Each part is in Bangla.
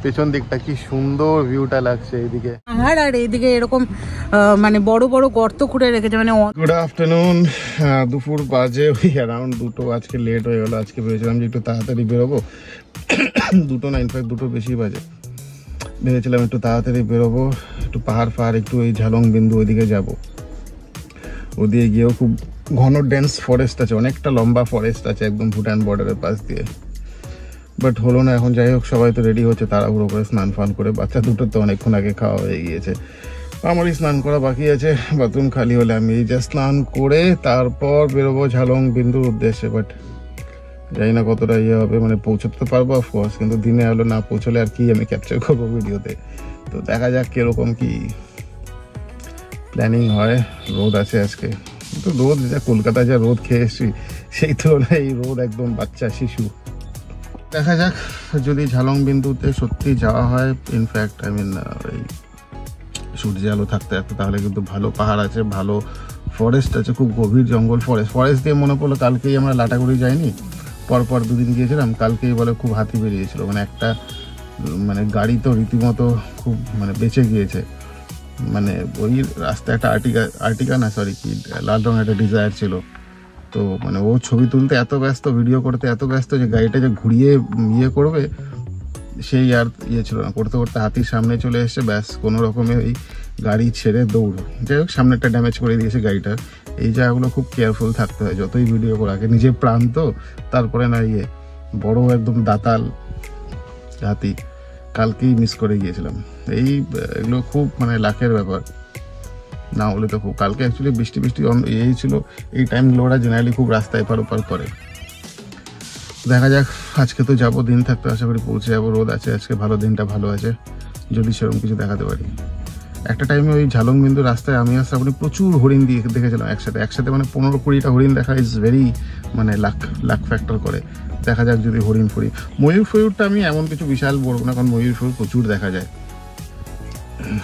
পেছন দিকটা কি সুন্দর ভিউটা লাগছে এইদিকে। আর এইদিকে এরকম মানে বড় বড় গর্ত খুঁড়ে রেখেছে মানে। গুড আফটারনুন, দুপুর বাজে ওই অ্যারাউন্ড 2টো। আজকে লেট হয়ে গেল। আজকে ভেবেছিলাম যে একটু তাড়াতাড়ি বেরোবো, 2টো না, ইনফ্যাক্ট 2টো বেশি বাজে। ভেবেছিলাম একটু তাড়াতাড়ি বেরোবো, একটু পাহাড় একটু ওই ঝালং বিন্দু ওইদিকে যাবো। ওদিকে গিয়েও খুব ঘন ডেন্স ফরেস্ট আছে, অনেকটা লম্বা ফরেস্ট আছে একদম ভুটান বর্ডারের পাশ দিয়ে। বাট হলো না এখন। যাই হোক, সবাই তো রেডি হচ্ছে তাড়াহুড়ো করে স্নান ফান করে। বাচ্চা দুটোর তো অনেকক্ষণ আগে খাওয়া হয়ে গিয়েছে, আমারই স্নান করা বাকি আছে। বাথরুম খালি হলে আমি এই যা স্নান করে তারপর বেরোবো ঝালং বিন্দুর উদ্দেশ্যে। বাট জানি না কতটা ইয়ে হবে, মানে পৌঁছতে তো পারবো অফকোর্স, কিন্তু দিনে আলো না পৌঁছলে আর কি আমি ক্যাপচার করবো ভিডিওতে। তো দেখা যাক কিরকম কি প্ল্যানিং হয়। রোদ আছে আজকে, তো রোদ যা কলকাতায় যা রোদ খেয়ে এসছি সেই তুলনায় এই রোদ একদম বাচ্চা শিশু। দেখা যাক যদি ঝালং বিন্দুতে সত্যি যাওয়া হয়। ইনফ্যাক্ট এই সূর্য আলো থাকতে থাকতে তাহলে কিন্তু ভালো পাহাড় আছে, ভালো ফরেস্ট আছে, খুব গভীর জঙ্গল ফরেস্ট দিয়ে মনে পড়লো কালকেই আমরা লাটাগুড়ি যাইনি, পরপর 2 দিন গিয়েছিলাম। কালকেই বলে খুব হাতি বেরিয়েছিল, মানে একটা গাড়ি তো রীতিমতো খুব বেঁচে গিয়েছে। ওই রাস্তায় একটা আর্টিকা না সরি কি লাল রঙের একটা ডিজায়ার ছিল। তো ও ছবি তুলতে এত ব্যস্ত, ভিডিও করতে এত ব্যস্ত যে গাড়িটা যে ঘুরিয়ে ইয়ে করবে সেই আর ইয়ে ছিল না। করতে করতে হাতির সামনে চলে এসছে, ব্যাস কোনো রকমে ওই গাড়ি ছেড়ে দৌড়। যাই হোক, সামনেরটা ড্যামেজ করে দিয়েছে গাড়িটার। এই জায়গাগুলো খুব কেয়ারফুল থাকতে হয় যতই ভিডিও করে। আগে নিজের প্রাণ তো, তারপরে না ইয়ে বড় একদম দাতাল হাতি। কালকেই মিস করে গিয়েছিলাম। এগুলো খুব লাখের ব্যাপার, না হলে তো খুব। কালকে অ্যাকচুয়ালি বৃষ্টি এই ছিল, এই টাইমগুলো ওরা জেনারেলি খুব রাস্তায় এপার ওপার করে। দেখা যাক, আজকে তো যাবো, দিন থাকতে আশা করি পৌঁছে যাবো। রোদ আছে আজকে, ভালো দিনটা ভালো আছে, যদি সেরকম কিছু দেখাতে পারি। একটা টাইমে ওই ঝালং বিন্দু রাস্তায় আমি আর শ্রাবণী প্রচুর হরিণ দেখেছিলাম একসাথে 15-20টা হরিণ দেখা ইজ ভেরি লাক ফ্যাক্টর করে। দেখা যাক যদি হরিণ ময়ূরটা আমি এমন কিছু বিশাল বলবো না, কারণ ময়ূর প্রচুর দেখা যায়।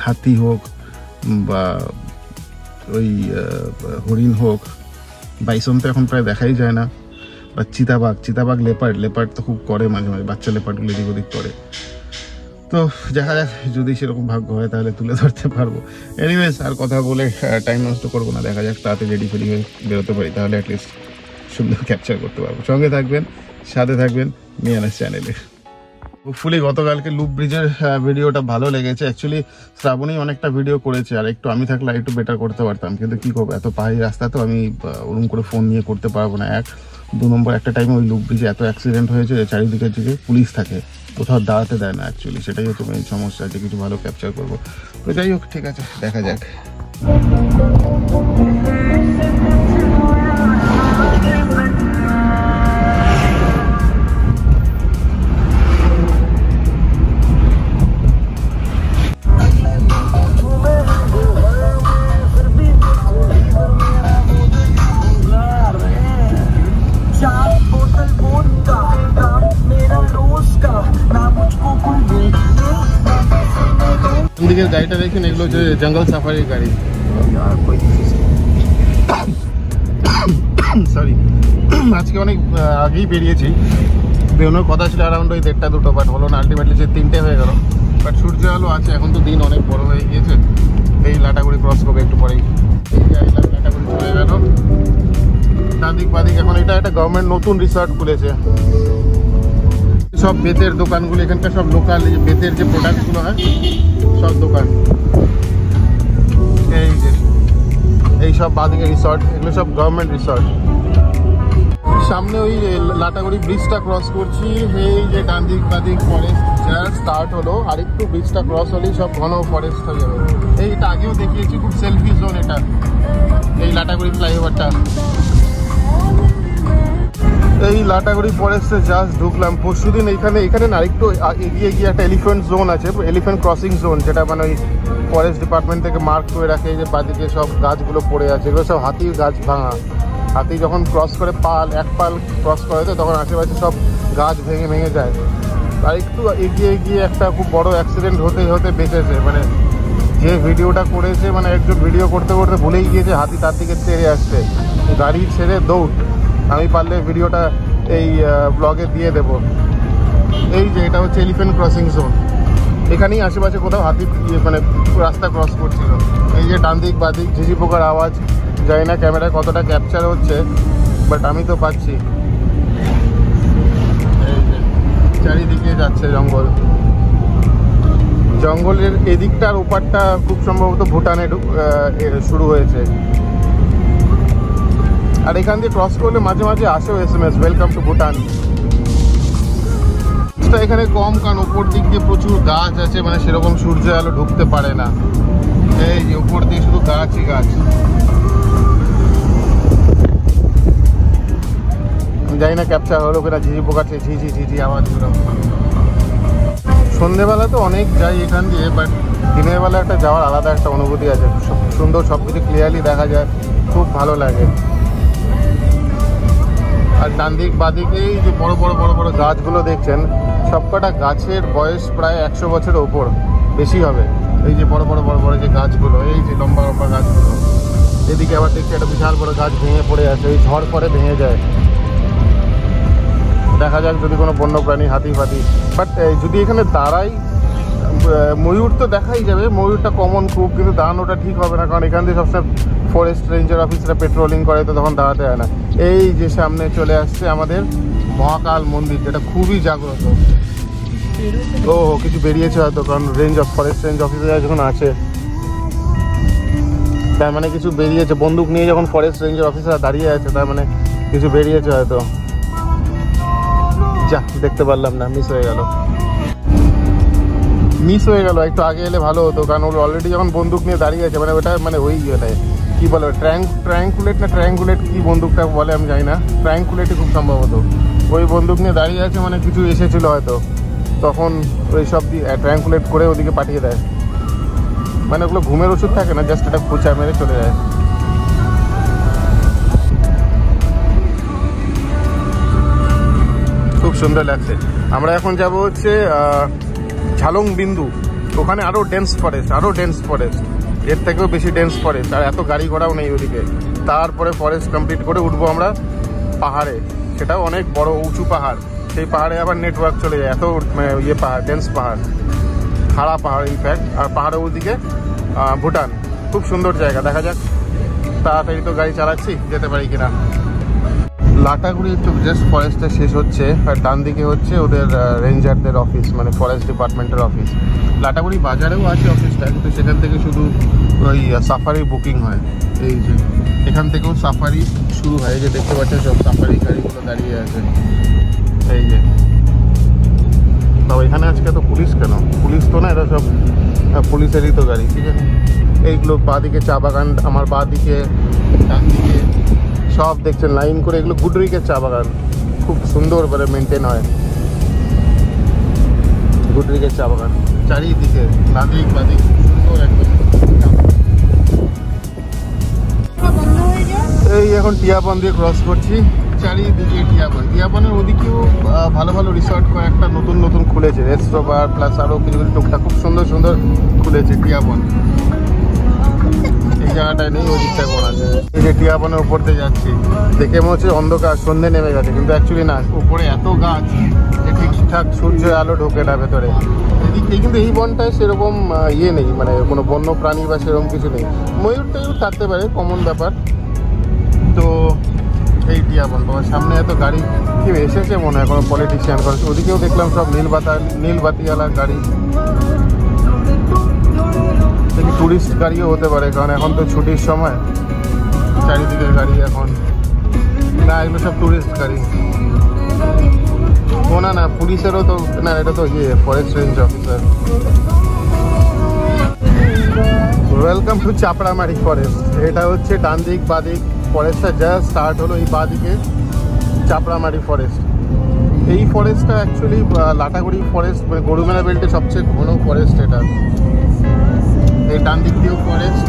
হাতি হোক বা ওই হরিণ হোক, বাইসন তো এখন প্রায় দেখাই যায় না। বা চিতাবাঘ লেপার্ড তো খুব করে মাঝে মাঝে, বাচ্চা লেপার্ডগুলো এদিক ওদিক করে। তো দেখা যাক যদি সেরকম ভাগ্য হয় তাহলে তুলে ধরতে পারবো। এনিওয়েজ, আর কথা বলে টাইম নষ্ট করবো না। দেখা যাক তাড়াতাড়ি রেডি হয়ে বেরোতে পারি, তাহলে অ্যাটলিস্ট সুন্দর ক্যাপচার করতে পারবো। সঙ্গে থাকবেন, সাথে থাকবেন মিয়ানাস চ্যানেলে। হোপফুলি গতকালকে লুপ ব্রিজের ভিডিওটা ভালো লেগেছে। অ্যাকচুয়ালি শ্রাবণী অনেকটা ভিডিও করেছে, আর একটু আমি থাকলে একটু বেটার করতে পারতাম, কিন্তু কি করবো, এত পাহাড়ি রাস্তা তো আমি ওরকম করে ফোন নিয়ে করতে পারবো না। 2 নম্বর একটা টাইমে ওই লুপ ব্রিজে এত অ্যাক্সিডেন্ট হয়েছে যে চারিদিকের দিকে পুলিশ থাকে, কোথাও দাঁড়াতে দেয় না। অ্যাকচুয়ালি সেটাই হচ্ছে মেইন সমস্যা, যে কিছু ভালো ক্যাপচার করবো। তো যাই হোক, ঠিক আছে, দেখা যাক। দিকে গাড়িটা দেখেন, এগুলো হচ্ছে জঙ্গল সাফারির গাড়ি। সরি, আজকে অনেক আগেই বেরিয়েছি, বেরোনোর কথা ছিল অ্যারাউন্ড ওই 1:30-2টো, বাট হলো না, আলটিমেটলি যে 3টে হয়ে গেল। বাট সূর্য আলো আছে, এখন তো দিন অনেক বড় হয়ে গিয়েছে। এই লাটাগুড়ি ক্রস করবে একটু পরেই, লাটাগুড়ি চলে গেল। ডানদিক বাদিক এখন এটা একটা গভর্নমেন্ট নতুন রিসর্ট খুলেছে। সব বেতের দোকানগুলো এখানকার, সব লোকাল বেতের যে প্রোডাক্টগুলো হয় সব দোকান। এই সব বাদিকে রিসর্ট, এগুলো সব গভর্নমেন্ট রিসর্ট। সামনে ওই লাটাগুড়ি ব্রিজটা ক্রস করছি, এই যে ডান দিক বাদিক ফরেস্ট যা স্টার্ট হলো, আর একটু ব্রিজটা ক্রস হলেই সব ঘন ফরেস্ট হয়ে যাবে। এইটা আগেও দেখিয়েছি, খুব সেলফি জোন এটা, এই লাটাগুড়ি ফ্লাইওভারটা। এই লাটাগুড়ি ফরেস্টে জাস্ট ঢুকলাম পরশুদিন। এখানে না আরেকটু এগিয়ে গিয়ে একটা এলিফ্যান্ট জোন আছে, এলিফ্যান্ট ক্রসিং জোন, যেটা ওই ফরেস্ট ডিপার্টমেন্ট থেকে মার্ক করে রাখে। এই যে বাদিকে সব গাছগুলো পড়ে আছে, এগুলো সব হাতির গাছ ভাঙা। হাতি যখন ক্রস করে এক পাল ক্রস করে তো তখন আশেপাশে সব গাছ ভেঙে যায়। আর একটু এগিয়ে গিয়ে একটা খুব বড় অ্যাক্সিডেন্ট হতে বেঁচেছে। যে ভিডিওটা করেছে, একজন ভিডিও করতে করতে ভুলেই গিয়েছে হাতি তার দিকে তেড়ে আসছে, গাড়ি ছেড়ে দৌড়। আমি পারলে ভিডিওটা এই ব্লগে দিয়ে দেব। এই যে এটা হচ্ছে এলিফ্যান্ট ক্রসিং জোন, এখানেই আশেপাশে কোথাও হাতি মানে রাস্তা ক্রস করছিল। এই যে ডান দিক বাদিক ঝিঝি পোকার আওয়াজ, জানি না ক্যামেরায় কতটা ক্যাপচার হচ্ছে, বাট আমি তো পাচ্ছি। এই যে চারিদিকে যাচ্ছে জঙ্গল, জঙ্গলের এদিকটার ওপারটা খুব সম্ভবত ভুটানে শুরু হয়েছে। আর এখান দিয়ে ক্রস করলে মাঝে মাঝে আসেও SMS ওয়েলকাম টু ভুটান। এখানে কম, কারণ উপর দিক দিয়ে প্রচুর গাছ আছে, মানে সেরকম সূর্য আলো ঢুকতে পারে না। এই যে উপর দিয়ে শুধু গাছই গাছ। আমি জানি না ক্যাপচার হলো কিনা, ঝিঝি পোকাচ্ছে ঝিঝি ঝিঝি আওয়াজগুলো। সন্ধেবেলা তো অনেক যাই এখান দিয়ে, বাট দিনের বেলা একটা যাওয়ার আলাদা একটা অনুভূতি আছে। সুন্দর, সব কিছু ক্লিয়ারলি দেখা যায়, খুব ভালো লাগে। আর ডান দিক বাদিকেই যে বড় বড় বড় বড় গাছগুলো দেখছেন, সবকটা গাছের বয়স প্রায় 100 বছরের ওপর, বেশি হবে। এই যে বড় বড় বড় বড় যে গাছগুলো, এই যে লম্বা লম্বা গাছগুলো। এদিকে আবার দেখছি একটা বিশাল বড় গাছ ভেঙে পড়ে আছে, এই ঝড় পরে ভেঙে যায়। দেখা যাক যদি কোনো বন্য প্রাণী, হাতি ফাতি, বাট যদি এখানে দাঁড়াই, ময়ূর তো দেখাই যাবে, ময়ূরটা কমন খুব, কিন্তু দাঁড়ানোটা ঠিক হবে না, কারণ এখান থেকে সবসময় ফরেস্ট রেঞ্জার অফিসরা পেট্রোলিং করে, তো তখন দাঁড়াতে হয় না। এই যে সামনে চলে আসছে আমাদের মহাকাল মন্দির, যেটা খুবই জাগ্রত। ও কিছু বেরিয়েছে হয়তো, কারণ ফরেস্ট রেঞ্জ অফিসার যখন আছে, তার মানে কিছু বেরিয়েছে। বন্দুক নিয়ে যখন ফরেস্ট রেঞ্জার অফিসার দাঁড়িয়ে আছে, তার মানে কিছু বেরিয়েছে হয়তো। যা দেখতে পারলাম না, মিস হয়ে গেল। একটু আগে এলে ভালো হতো, কারণ ওর অলরেডি যখন বন্দুক নিয়ে দাঁড়িয়ে আছে, মানে ওটা মানে ওই কি বলে, ট্রায়াঙ্গুলেট কি বন্দুকটা বলে আমি জানি না, ট্রায়াঙ্গুলেটই খুব সম্ভবত। ওই বন্দুক নিয়ে দাঁড়িয়ে আছে, মানে কিছু এসেছিল হয়তো, তখন ওই সব দিয়ে ট্রায়াঙ্গুলেট করে ওদিকে পাঠিয়ে দেয়। মানে ওগুলো ঘুমের ওষুধ থাকে না, জাস্ট এটা খুঁচা মেরে চলে যায়। খুব সুন্দর লাগছে। আমরা এখন যাব হচ্ছে ঝালং বিন্দু। ওখানে আরও ডেন্স ফরেস্ট, এর থেকেও বেশি ডেন্স ফরেস্ট, আর এত গাড়ি ঘোড়াও নেই ওদিকে। তারপরে ফরেস্ট কমপ্লিট করে উঠবো আমরা পাহাড়ে, সেটাও অনেক বড় উঁচু পাহাড়। সেই পাহাড়ে আবার নেটওয়ার্ক চলে যায়, এত পাহাড়, ডেন্স পাহাড়, খাড়া পাহাড় ইনফ্যাক্ট। আর পাহাড়ের ওদিকে ভুটান, খুব সুন্দর জায়গা। দেখা যাক, তাড়াতাড়ি তো গাড়ি চালাচ্ছি, যেতে পারি কিনা। লাটাগুড়ি একটু জাস্ট ফরেস্টটা শেষ হচ্ছে, আর ডান দিকে হচ্ছে ওদের রেঞ্জারদের অফিস, মানে ফরেস্ট ডিপার্টমেন্টের অফিস। লাটাগুড়ি বাজারেও আছে অফিসটা, কিন্তু সেখান থেকে শুধু ওই সাফারি বুকিং হয়। এই যে এখান থেকেও সাফারি শুরু হয়, এই যে দেখতে পাচ্ছেন সব সাফারি গাড়িগুলো দাঁড়িয়ে আছে। এই যে এখানে আজকে তো পুলিশ কেন? পুলিশ তো না, এরা সব পুলিশেরই তো গাড়ি, ঠিক আছে। এইগুলো বাঁদিকে চা বাগান, আমার বাঁদিকে, ডান দিকে সব দেখছেন লাইন করে, এগুলো গুডরিকের চা বাগান, খুব সুন্দর করে মেনটেন হয়। গুডরিকের চা বাগান চারিদিকে, নাদিক বাদিক সুন্দর একদম। এই এখন টিয়াপন দিয়ে ক্রস করছি, চারিদিকে টিয়াপনের ওদিকেও ভালো ভালো রিসর্ট কয়েকটা নতুন খুলেছে, রেস্ট্রোবার প্লাস আরও কিছু কিছু টুকটাক খুব সুন্দর খুলেছে টিয়াপন। এই জায়গাটায় নেই, ওই দিকটায় করা আছে। এই যে টিয়াপনের উপর দিয়ে যাচ্ছি, দেখে মনে হচ্ছে অন্ধকার, সন্ধ্যে নেমে গেছে, কিন্তু অ্যাকচুয়ালি না, উপরে এত গাছ যে ঠিকঠাক সূর্যের আলো ঢোকে না ভেতরে। এদিকে কিন্তু এই বনটায় সেরকম নেই, মানে কোনো বন্য প্রাণী বা সেরকম কিছু নেই। ময়ূর টয়ূর থাকতে পারে, কমন ব্যাপার। তো এই টিয়াপন, তোমার সামনে এত গাড়ি কেউ এসেছে মনে হয়, কোনো পলিটিশিয়ান করেছে। ওদিকেও দেখলাম সব নীলবাতিওয়ালা গাড়ি, টুরিস্ট গাড়িও হতে পারে, কারণ এখন তো ছুটির সময়, চারিদিকের গাড়ি এখন না, এগুলো সব টুরিস্ট গাড়ি। ও না পুলিশেরও তো না, এটা তো forest range officer. Welcome to Chapramari forest. এটা হচ্ছে ডান দিক বাদিক ফরেস্টটা যা স্টার্ট হলো, এই বাদিকে চাপড়ামারি ফরেস্ট। এই ফরেস্টটা অ্যাকচুয়ালি লাটাগুড়ি ফরেস্ট, মানে গরুমেলা বেল্টে সবচেয়ে ঘন ফরেস্ট এটা। এই ডান দিক দিয়েও ফরেস্ট,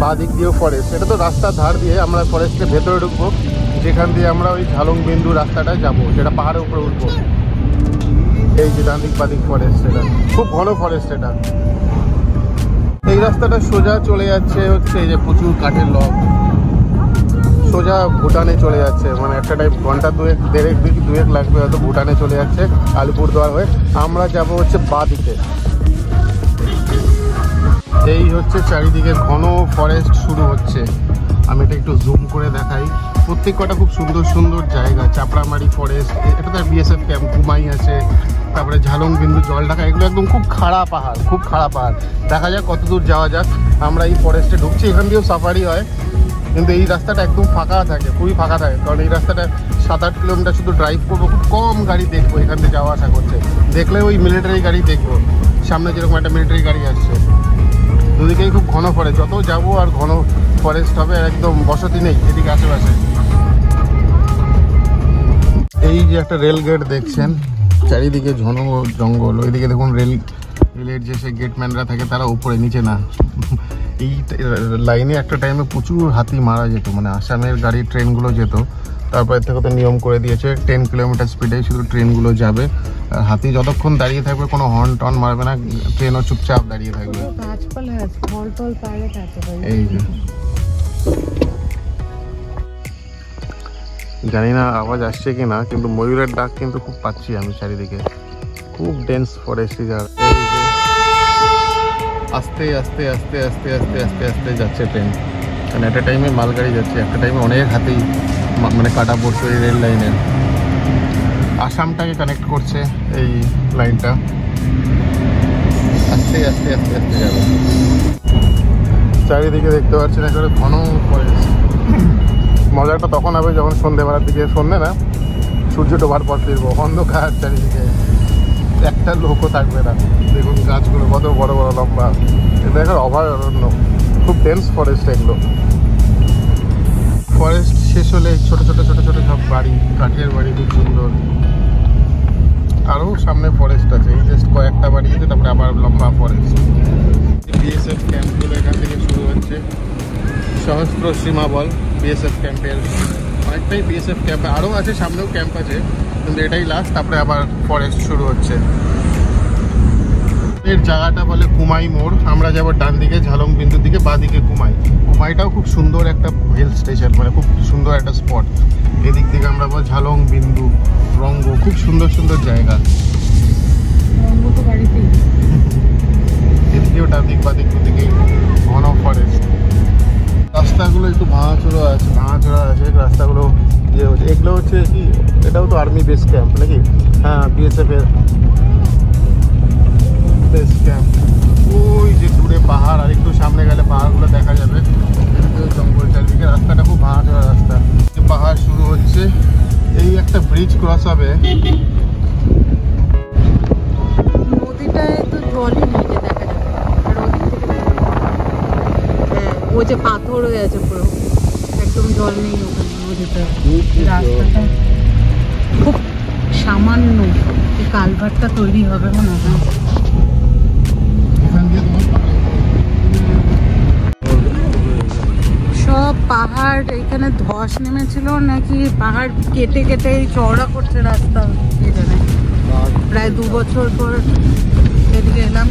বা দিক দিয়েও ফরেস্ট। এটা তো রাস্তার ধার দিয়ে আমরা ফরেস্টের ভেতরে ঢুকবো, যেখান দিয়ে আমরা ওই ঝালং বিন্দু রাস্তাটায় যাবো, সেটা পাহাড়ের উপরে উঠবো। এই যে ডান দিক বাদিক ফরেস্ট, এটা খুব ঘন ফরেস্ট। এটা এই রাস্তাটা সোজা চলে যাচ্ছে হচ্ছে, এই যে প্রচুর কাঠের লগ, সোজা ভুটানে চলে যাচ্ছে। মানে একটা টাইপ ঘন্টা দুয়েক লাগবে হয়তো, ভুটানে চলে যাচ্ছে আলিপুরদুয়ার হয়ে। আমরা যাব হচ্ছে বাঁ দিকে, এই হচ্ছে চারিদিকে ঘন ফরেস্ট শুরু হচ্ছে। আমি এটা একটু জুম করে দেখাই। প্রত্যেক কটা খুব সুন্দর সুন্দর জায়গা। চাপড়ামারি ফরেস্ট, এটা তো বিএসএফ ক্যাম্প, কুমাই আছে, তারপরে ঝালং বিন্দু, জলঢাকা, এগুলো একদম খুব খাড়া পাহাড়, খুব খাড়া পাহাড়। দেখা যাক কত দূর যাওয়া যাক। আমরা এই ফরেস্টে ঢুকছি, এখান দিয়েও সাফারি হয়, কিন্তু এই রাস্তাটা একদম ফাঁকা থাকে, খুবই ফাঁকা থাকে, কারণ এই রাস্তাটা 7-8 কিলোমিটার শুধু ড্রাইভ করবো, খুব কম গাড়ি দেখবো এখান থেকে যাওয়া আসা করছে। দেখলে ওই মিলিটারি গাড়ি দেখবো, সামনে যেরকম একটা মিলিটারি গাড়ি আসছে। দুদিকেই খুব ঘন ফরেস্ট, যত যাবো আর ঘন ফরেস্ট হবে, একদম বসতি নেই এদিকে আশেপাশে। এই যে একটা রেল গেট দেখছেন, চারিদিকে ঘন জঙ্গল। ওইদিকে দেখুন রেলের যে সে গেটম্যানরা থাকে তারা উপরে, নিচে না। এই লাইনে একটা টাইমে প্রচুর হাতি মারা যেত, মানে আসামের গাড়ি ট্রেনগুলো যেত, তারপরে থেকে তো নিয়ম করে দিয়েছে 10 কিলোমিটার স্পিডে শুধু ট্রেনগুলো যাবে। আর হাতি যতক্ষণ দাঁড়িয়ে থাকবে, কোনো হর্ন টর্ন মারবে না, ট্রেনও চুপচাপ দাঁড়িয়ে থাকবে। এই যে জানি না আওয়াজ আসছে কি না, কিন্তু ময়ূরের ডাক কিন্তু খুব পাচ্ছি আমি চারিদিকে। খুব ডেন্স ফরেস্ট। আস্তে আস্তে আস্তে আস্তে আস্তে আস্তে আস্তে যাচ্ছে ট্রেন, কারণ একটা টাইমে মালগাড়ি যাচ্ছে, একটা টাইমে অনেক হাতি মানে কাটা পড়ছে এই রেল লাইনের। আসামটাকে কানেক্ট করছে এই লাইনটা। আস্তে আস্তে আস্তে আস্তে যাবে। চারিদিকে দেখতে পাচ্ছেন একেবারে ঘন ফরেস্ট। মজাটা তখন হবে যখন সন্ধ্যেবেলার দিকে, সন্ধ্যে না, সূর্য ডোবার পর ফিরবো, অন্ধকার চারিদিকে, একটা লোকও থাকবে না। দেখুন গাছগুলো কত বড় বড় লম্বা, এটা এখন অভয়ারণ্য, খুব ডেন্স ফরেস্ট এগুলো। ফরেস্ট শেষ হলে ছোট ছোট ছোট ছোট সব বাড়ি, কাঠের বাড়ি, খুব সুন্দর। আরও সামনে ফরেস্ট আছে, এই জাস্ট কয়েকটা বাড়ি আছে, তারপরে আবার লম্বা ফরেস্ট। বিএসএফ ক্যাম্পগুলো এখান থেকে শুরু হচ্ছে। সহস্র সীমা বল বিএসএফ ক্যাম্পের, অনেকটাই বিএসএফ ক্যাম্প, আরও আছে সামনেও ক্যাম্প আছে, কিন্তু এটাই লাস্ট, তারপরে আবার ফরেস্ট শুরু হচ্ছে। এর জায়গাটা বলে কুমাই মোড়। আমরা যাবো ডান দিকে ঝালং বিন্দুর দিকে, বা দিকে কুমাই। কুমাইটাও খুব সুন্দর একটা হিল স্টেশন, মানে খুব সুন্দর একটা স্পট। এদিক থেকে আমরা বল ঝালং বিন্দু, রঙ্গ, খুব সুন্দর সুন্দর জায়গা। এদিকেও ডান দিক বা দিক দুদিকে ঘন ফরেস্ট। রাস্তাগুলো একটু ভাঙাচোরা আছে রাস্তাগুলো। যে এগুলো হচ্ছে কি, এটাও তো আর্মি বেস ক্যাম্প নাকি? হ্যাঁ, বিএসএফ এর বেস ক্যাম্প। ওই যে দূরে পাহাড়, আর একটু সামনে গেলে পাহাড়গুলো দেখা যাবে। জঙ্গল চারিদিকে, রাস্তাটা খুব ভাঙাচোরা রাস্তা। পাহাড় শুরু হচ্ছে, এই একটা ব্রিজ ক্রস হবে। নদীটায় তো জলই নেই যে দেখা যাবে, আর ওদিক থেকে ওই যে পাথর হয়ে আছে পুরো, একদম জল নেই ওখানে নদীতে। রাস্তাটা খুব সামান্য, এই কালভারটা তৈরি হবে মনে হয়। সব পাহাড়, এখানে ধস নেমেছিল নাকি পাহাড় কেটে কেটে চওড়া করছে রাস্তা, এখানে প্রায় 2 বছর পর এদিকে এলাম।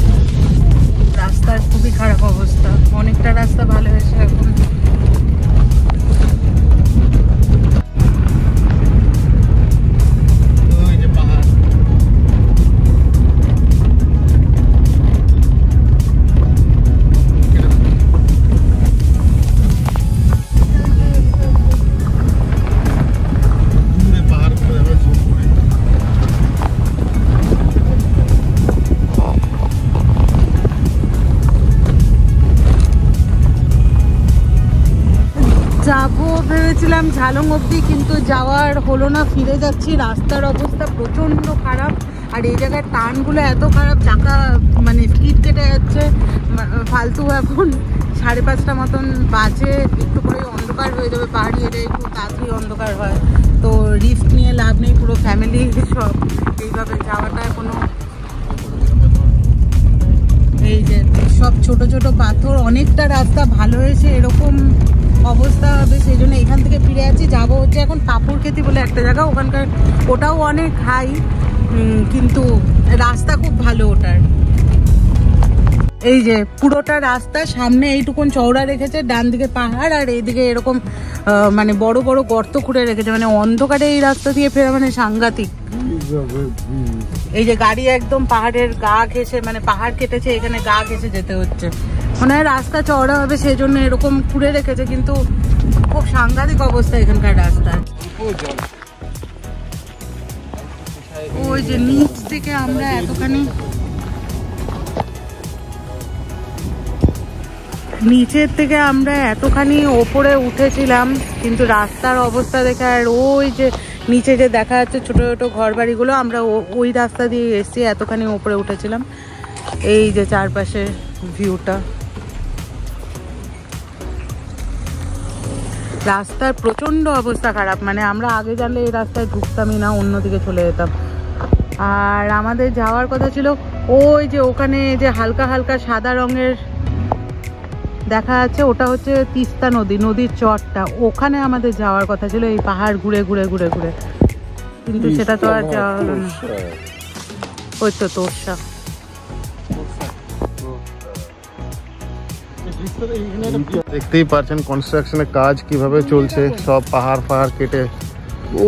রাস্তার খুবই খারাপ অবস্থা, অনেকটা রাস্তা ভালো হয়েছে এখন। যাবো ভেবেছিলাম ঝালং অবধি, কিন্তু যাওয়ার হলো না, ফিরে যাচ্ছি। রাস্তার অবস্থা প্রচণ্ড খারাপ, আর এই জায়গার টার্নগুলো এত খারাপ, চাকা মানে স্পিড কেটে যাচ্ছে ফালতু। এখন 5:30 মতন বাজে, একটু করে অন্ধকার হয়ে যাবে। পাহাড়ি এরিয়ায় একটু তাড়াতাড়ি অন্ধকার হয়, তো রিস্ক নিয়ে লাভ নেই। পুরো ফ্যামিলি সব এইভাবে যাওয়াটা কোনো, এই যে সব ছোট ছোট পাথর, অনেকটা রাস্তা ভালো হয়েছে, এরকম অবস্থা হবে। সেই জন্য এখান থেকে ফিরে যাচ্ছি। যাবো হচ্ছে এখন পাপুরখেতি বলে একটা জায়গা, ওখানকার, ওটাও অনেক হাই, কিন্তু রাস্তা খুব ভালো ওটার। এই যে পুরোটা রাস্তা সামনে এইটুকুন চওড়া রেখেছে, ডান দিকে পাহাড়, আর এইদিকে এরকম মানে বড় বড় গর্ত খুঁড়ে রেখেছে, মানে অন্ধকারে এই রাস্তা দিয়ে ফেরা মানে সাংঘাতিক। এই যে গাড়ি একদম পাহাড়ের গা ঘেঁষে, মানে পাহাড় কেটেছে, এখানে গা ঘেঁষে যেতে হচ্ছে। মনে হয় রাস্তা চওড়া হবে সেই জন্য এরকম খুঁড়ে রেখেছে, কিন্তু খুব সাংঘাতিক অবস্থা এখানকার রাস্তার। ওই যে নিচ থেকে আমরা এতখানি নিচের থেকে আমরা এতখানি ওপরে উঠেছিলাম, কিন্তু রাস্তার অবস্থা দেখে আর ওই যে নিচে যে দেখা যাচ্ছে ছোট ছোট ঘর বাড়িগুলো, আমরা ওই রাস্তা দিয়ে এসেছি, এতখানি ওপরে উঠেছিলাম। এই যে চারপাশে ভিউটা, রাস্তার প্রচন্ড অবস্থা খারাপ। মানে আমরা আগে জানলে এই রাস্তায় ঢুকতামই না, অন্যদিকে চলে যেতাম। আর আমাদের যাওয়ার কথা ছিল ওই যে ওখানে যে হালকা হালকা সাদা রঙের দেখা যাচ্ছে, ওটা হচ্ছে তিস্তা নদী, নদীর চরটা, ওখানে আমাদের যাওয়ার কথা ছিল, এই পাহাড় ঘুরে ঘুরে ঘুরে ঘুরে, কিন্তু সেটা তো আর যাওয়া হলো না। ওই তো তোরসা, দেখতেই পাচ্ছেন কনস্ট্রাকশনের কাজ কিভাবে চলছে, সব পাহাড় ফাহাড় কেটে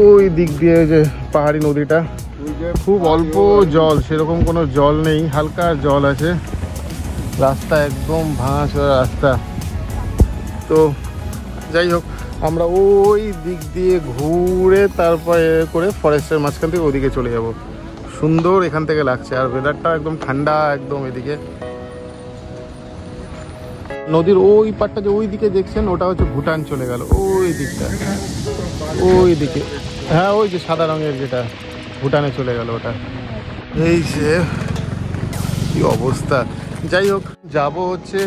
ওই দিক দিয়ে যে পাহাড়ি নদীটা, খুব অল্প জল, সেরকম কোনো জল নেই, হালকা জল আছে, রাস্তা একদম ভাঙাচোরা রাস্তা। তো যাই হোক, আমরা ওই দিক দিয়ে ঘুরে তারপরে করে ফরেস্টের মাঝখান থেকে ওদিকে চলে যাব। সুন্দর এখান থেকে লাগছে, আর ওয়েদারটা একদম ঠান্ডা একদম। এদিকে নদীর ওই পাটটা যে ওই দিকে দেখছেন, ওটা হচ্ছে ভুটান চলে গেল ওই দিকটা, ওই দিকে, হ্যাঁ ওই যে সাদা রঙের যেটা ভুটানে চলে গেল ওটা। এই যে কি অবস্থা। যাই হোক, যাবো হচ্ছে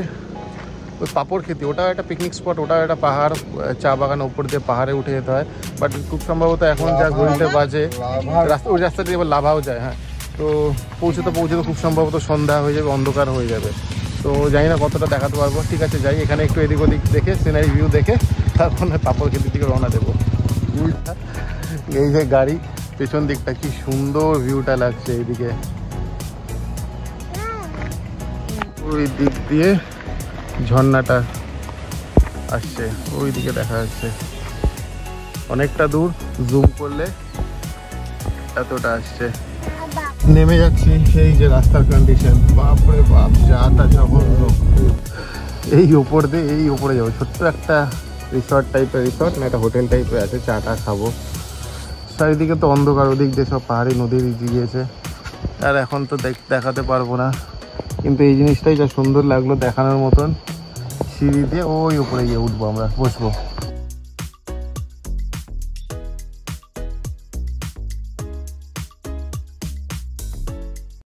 ওই পাপড় খেতে, ওটা একটা পিকনিক স্পট, ওটা একটা পাহাড়, চা বাগান ওপর দিয়ে পাহাড়ে উঠে যেতে হয়। বাট খুব সম্ভবত এখন যা ঘড়িতে বাজে, ওই রাস্তা দিয়ে এবার লাভাও যায়, হ্যাঁ, তো পৌঁছতে খুব সম্ভবত সন্ধ্যা হয়ে যাবে, অন্ধকার হয়ে যাবে। তো জানি না কতটা দেখাতে পারবো। ঠিক আছে, যাই, এখানে একটু এদিক ওদিক দেখে সিনারি ভিউ দেখে তারপর পাপড় খেতের দিকে রওনা দেবো। এই যে গাড়ি পেছন দিকটা কি সুন্দর ভিউটা লাগছে, এইদিকে ওই দিক দিয়ে ঝর্ণাটা আসছে, ওই দিকে দেখা যাচ্ছে অনেকটা দূর, জুম করলে এতটা আসছে। নেমে যাচ্ছি, সেই যে রাস্তার কন্ডিশন, বাপরে বাপ, যা তা জঘন্য। এই উপর দিয়ে এই উপরে যাবো, ছোট্ট একটা রিসর্ট টাইপের, রিসর্ট না একটা হোটেল টাইপের আছে, চাটা খাবো। চারিদিকে তো অন্ধকার, ওদিক দিয়ে সব পাহাড়ি নদী গিয়েছে, আর এখন তো দেখাতে পারবো না, কিন্তু এই জিনিসটাই যা সুন্দর লাগলো দেখানোর মতন। সিঁড়ি দিয়ে ওই উপরে গিয়ে উঠবো, আমরা বসবো।